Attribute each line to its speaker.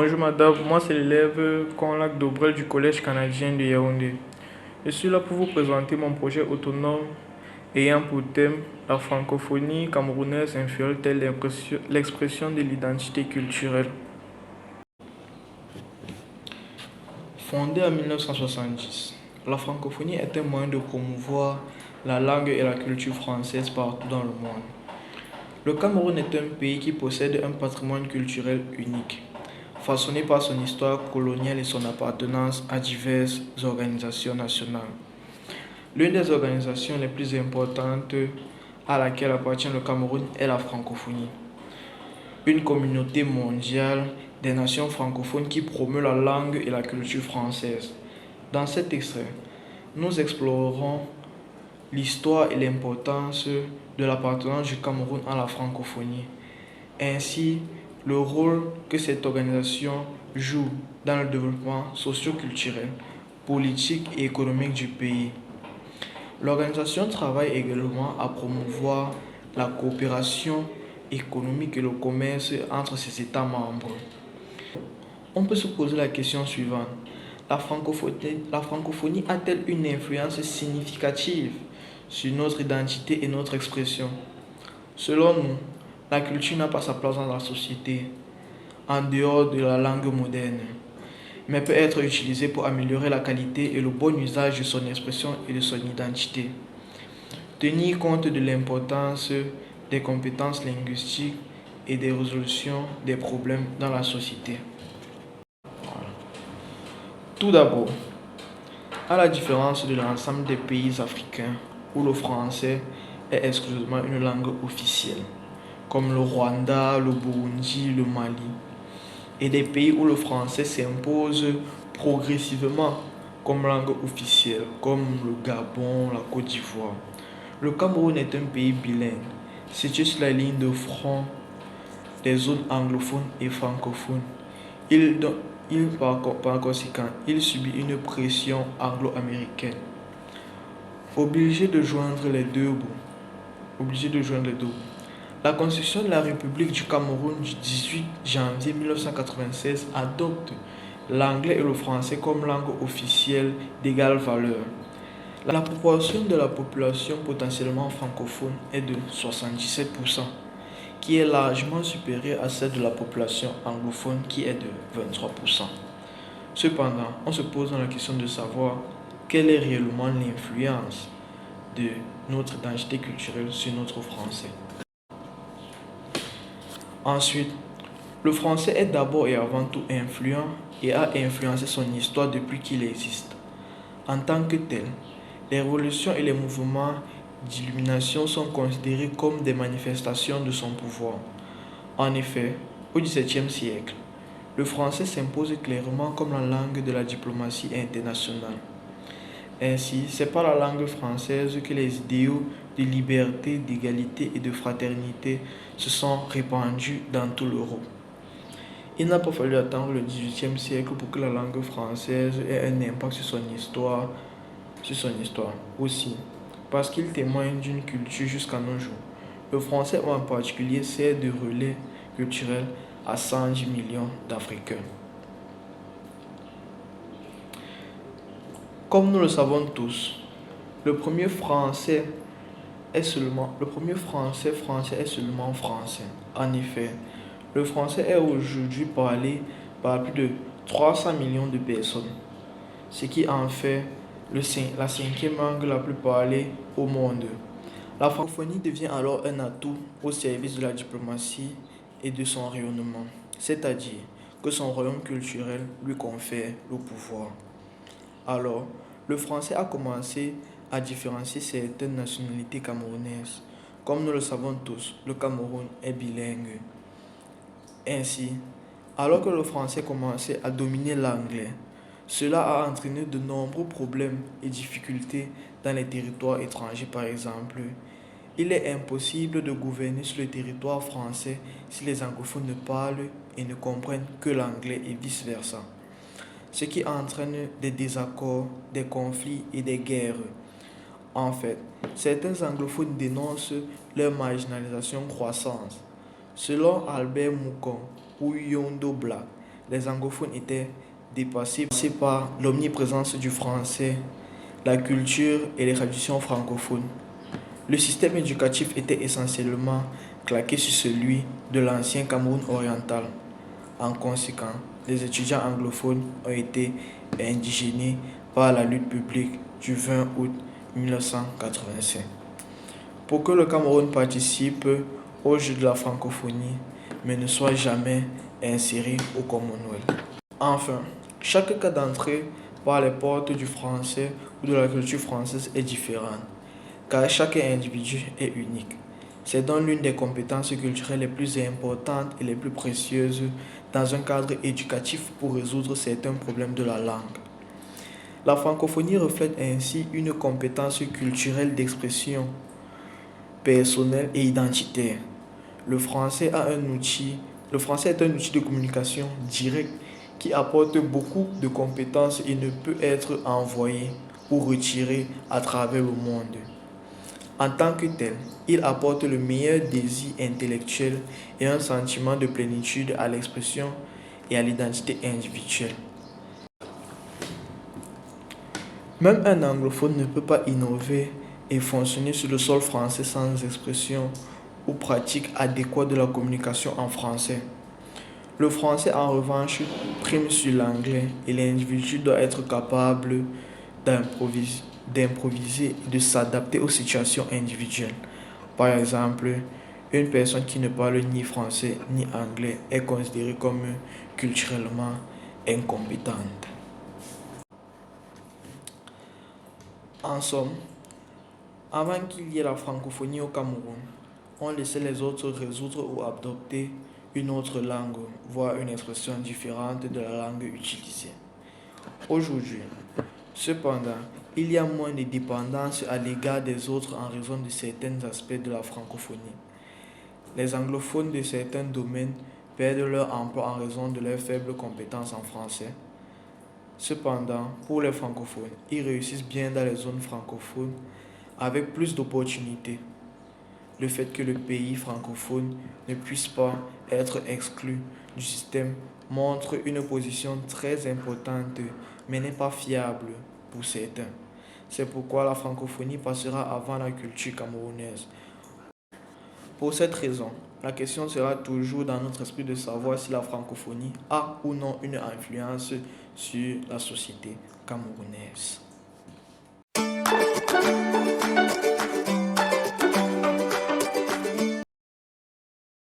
Speaker 1: Bonjour madame, moi c'est l'élève Conlac Dobrel du Collège canadien de Yaoundé. Je suis là pour vous présenter mon projet autonome ayant pour thème la francophonie camerounaise influence-t-elle l'expression de l'identité culturelle. Fondée en 1970, la francophonie est un moyen de promouvoir la langue et la culture française partout dans le monde. Le Cameroun est un pays qui possède un patrimoine culturel unique, façonné par son histoire coloniale et son appartenance à diverses organisations nationales. L'une des organisations les plus importantes à laquelle appartient le Cameroun est la francophonie, une communauté mondiale des nations francophones qui promeut la langue et la culture française. Dans cet extrait, nous explorerons l'histoire et l'importance de l'appartenance du Cameroun à la francophonie, ainsi le rôle que cette organisation joue dans le développement socio-culturel, politique et économique du pays. L'organisation travaille également à promouvoir la coopération économique et le commerce entre ses États membres. On peut se poser la question suivante. La francophonie a-t-elle une influence significative sur notre identité et notre expression? Selon nous, la culture n'a pas sa place dans la société, en dehors de la langue moderne, mais peut être utilisée pour améliorer la qualité et le bon usage de son expression et de son identité. Tenir compte de l'importance des compétences linguistiques et des résolutions des problèmes dans la société. Tout d'abord, à la différence de l'ensemble des pays africains où le français est exclusivement une langue officielle, comme le Rwanda, le Burundi, le Mali, et des pays où le français s'impose progressivement comme langue officielle, comme le Gabon, la Côte d'Ivoire. Le Cameroun est un pays bilingue, situé sur la ligne de front des zones anglophones et francophones. Par conséquent, il subit une pression anglo-américaine. Obligé de joindre les deux bouts. La Constitution de la République du Cameroun du 18 janvier 1996 adopte l'anglais et le français comme langue officielle d'égale valeur. La proportion de la population potentiellement francophone est de 77%, qui est largement supérieure à celle de la population anglophone qui est de 23%. Cependant, on se pose la question de savoir quelle est réellement l'influence de notre identité culturelle sur notre français. Ensuite, le français est d'abord et avant tout influent et a influencé son histoire depuis qu'il existe. En tant que tel, les révolutions et les mouvements d'illumination sont considérés comme des manifestations de son pouvoir. En effet, au XVIIe siècle, le français s'impose clairement comme la langue de la diplomatie internationale. Ainsi, c'est par la langue française que les idéaux de liberté, d'égalité et de fraternité se sont répandus dans tout l'Europe. Il n'a pas fallu attendre le XVIIIe siècle pour que la langue française ait un impact sur son histoire aussi, parce qu'il témoigne d'une culture jusqu'à nos jours. Le français en particulier sert de relais culturel à 110 millions d'Africains. Comme nous le savons tous, le premier français est seulement français. En effet, le français est aujourd'hui parlé par plus de 300 millions de personnes, ce qui en fait la cinquième langue la plus parlée au monde. La francophonie devient alors un atout au service de la diplomatie et de son rayonnement, c'est-à-dire que son royaume culturel lui confère le pouvoir. Alors, le français a commencé à différencier certaines nationalités camerounaises. Comme nous le savons tous, le Cameroun est bilingue. Ainsi, alors que le français commençait à dominer l'anglais, cela a entraîné de nombreux problèmes et difficultés dans les territoires étrangers. Par exemple, il est impossible de gouverner sur le territoire français si les anglophones ne parlent et ne comprennent que l'anglais et vice-versa, ce qui entraîne des désaccords, des conflits et des guerres. En fait, certains anglophones dénoncent leur marginalisation croissante. Selon Albert Moukon ou Yondo Black, les anglophones étaient dépassés par l'omniprésence du français, la culture et les traditions francophones. Le système éducatif était essentiellement calqué sur celui de l'ancien Cameroun oriental. En conséquence, les étudiants anglophones ont été indigénés par la lutte publique du 20 août 1985. Pour que le Cameroun participe au jeu de la francophonie, mais ne soit jamais inséré au Commonwealth. Enfin, chaque cas d'entrée par les portes du français ou de la culture française est différent, car chaque individu est unique. C'est donc l'une des compétences culturelles les plus importantes et les plus précieuses dans un cadre éducatif pour résoudre certains problèmes de la langue. La francophonie reflète ainsi une compétence culturelle d'expression personnelle et identitaire. Le français est un outil de communication direct qui apporte beaucoup de compétences et ne peut être envoyé ou retiré à travers le monde. En tant que tel, il apporte le meilleur désir intellectuel et un sentiment de plénitude à l'expression et à l'identité individuelle. Même un anglophone ne peut pas innover et fonctionner sur le sol français sans expression ou pratique adéquate de la communication en français. Le français, en revanche, prime sur l'anglais et l'individu doit être capable d'improviser et de s'adapter aux situations individuelles. Par exemple, une personne qui ne parle ni français ni anglais est considérée comme culturellement incompétente. En somme, avant qu'il y ait la francophonie au Cameroun, on laissait les autres résoudre ou adopter une autre langue, voire une expression différente de la langue utilisée. Aujourd'hui, cependant, il y a moins de dépendance à l'égard des autres en raison de certains aspects de la francophonie. Les anglophones de certains domaines perdent leur emploi en raison de leurs faibles compétences en français. Cependant, pour les francophones, ils réussissent bien dans les zones francophones avec plus d'opportunités. Le fait que le pays francophone ne puisse pas être exclu du système montre une position très importante, mais n'est pas fiable pour certains. C'est pourquoi la francophonie passera avant la culture camerounaise. Pour cette raison, la question sera toujours dans notre esprit de savoir si la francophonie a ou non une influence sur la société camerounaise.